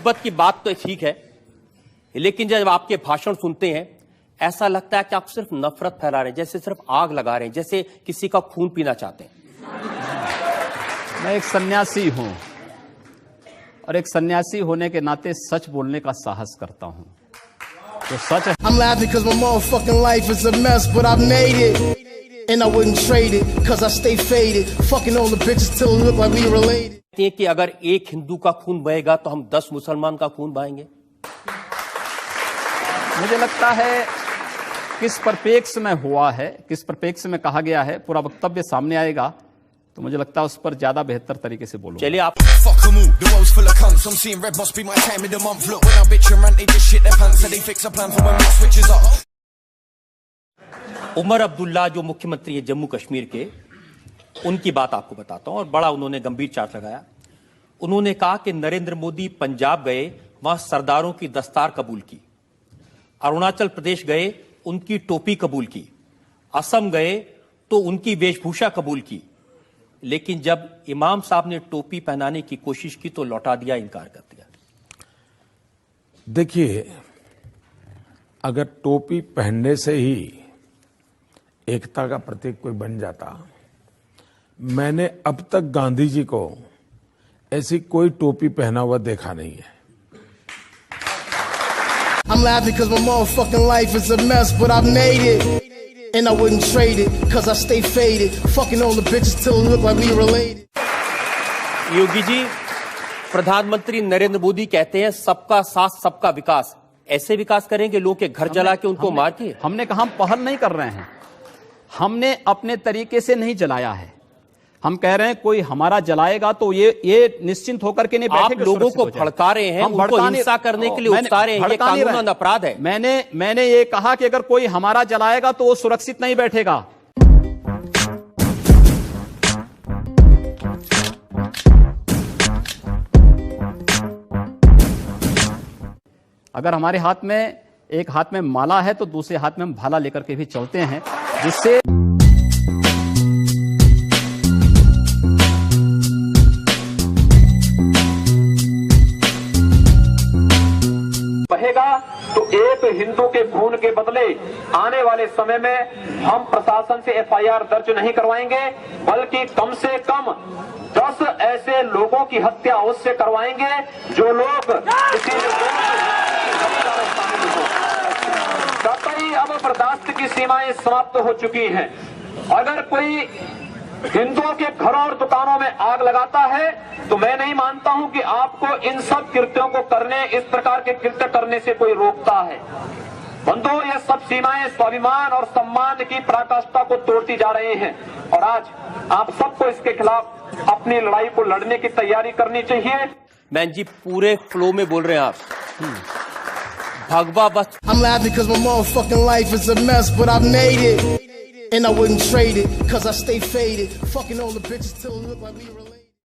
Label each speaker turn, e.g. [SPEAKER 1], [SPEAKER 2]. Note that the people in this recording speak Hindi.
[SPEAKER 1] मोहब्बत की बात तो ठीक है, लेकिन जब आपके भाषण सुनते हैं ऐसा लगता है कि आप सिर्फ नफरत फैला रहे हैं, जैसे सिर्फ आग लगा रहे हैं, जैसे किसी का खून पीना चाहते हैं।
[SPEAKER 2] मैं एक सन्यासी हूं और एक सन्यासी होने के नाते सच बोलने का साहस करता हूं। तो सच है।
[SPEAKER 3] I'm laughing because my motherfucking life is a mess, but I've made it. And I wouldn't trade it, cause I stay faded. Fucking all the bitches till it look like we related.
[SPEAKER 1] कि अगर एक हिंदू का खून बहेगा तो हम 10 मुसलमान का खून बहाएंगे।
[SPEAKER 2] मुझे लगता है किस परिप्रेक्ष्य में हुआ है, किस परिप्रेक्ष्य में कहा गया है, पूरा वक्तव्य सामने आएगा तो मुझे लगता है उस पर ज्यादा बेहतर तरीके से बोलूं।
[SPEAKER 1] चलिए आप उमर अब्दुल्ला जो मुख्यमंत्री है जम्मू कश्मीर के, उनकी बात आपको बताता हूं और बड़ा उन्होंने गंभीर चार्ज लगाया। उन्होंने कहा कि नरेंद्र मोदी पंजाब गए, वहां सरदारों की दस्तार कबूल की, अरुणाचल प्रदेश गए उनकी टोपी कबूल की, असम गए तो उनकी वेशभूषा कबूल की, लेकिन जब इमाम साहब ने टोपी पहनाने की कोशिश की तो लौटा दिया, इनकार कर दिया।
[SPEAKER 4] देखिए, अगर टोपी पहनने से ही एकता का प्रतीक कोई बन जाता, मैंने अब तक गांधी जी को ऐसी कोई टोपी पहना हुआ देखा नहीं है।
[SPEAKER 3] I'm laughing because my motherfucking life is a mess, but I've made it. And I wouldn't trade it, cause I stay faded. Fucking all the bitches till it look like we related.
[SPEAKER 1] Yogi ji, प्रधानमंत्री नरेंद्र मोदी कहते हैं सबका साथ सबका विकास। ऐसे विकास करेंगे लोगों के घर जला के उनको मार के?
[SPEAKER 2] हमने कहा हम पहल नहीं कर रहे हैं, हमने अपने तरीके से नहीं जलाया है। हम कह रहे हैं कोई हमारा जलाएगा तो ये निश्चिंत होकर के नहीं बैठेंगे। आप लोगों
[SPEAKER 1] को भड़का रहे हैं, उनको हिंसा करने के लिए उकसा रहे हैं, ये कानूनन अपराध है।
[SPEAKER 2] मैंने ये कहा कि अगर कोई हमारा जलाएगा तो वो सुरक्षित नहीं बैठेगा। अगर हमारे हाथ में एक हाथ में माला है तो दूसरे हाथ में हम भाला लेकर के भी चलते हैं, जिससे
[SPEAKER 5] बहेगा तो एक हिंदू के खून के बदले आने वाले समय में हम प्रशासन से एफआईआर दर्ज नहीं करवाएंगे, बल्कि कम से कम 10 ऐसे लोगों की हत्या उससे करवाएंगे जो लोग कतई अब बर्दाश्त की सीमाएं समाप्त हो चुकी हैं। अगर कोई हिंदुओं के घरों और दुकानों में आग लगाता है तो मैं नहीं मानता हूं कि आपको इन सब कृत्यों को करने, इस प्रकार के कृत्य करने से कोई रोकता है। बंधुओं, ये सब सीमाएं स्वाभिमान और सम्मान की पराकाष्ठा को तोड़ती जा रही हैं और आज आप सबको इसके खिलाफ अपनी लड़ाई को लड़ने की तैयारी करनी चाहिए।
[SPEAKER 1] मैन जी पूरे फ्लो में बोल रहे हैं आप। भगवा बस।
[SPEAKER 3] I'm laughing because my motherfucking life is a mess, but I've made it. And I wouldn't trade it, cause I stay faded. Fucking all the bitches till it look like we related.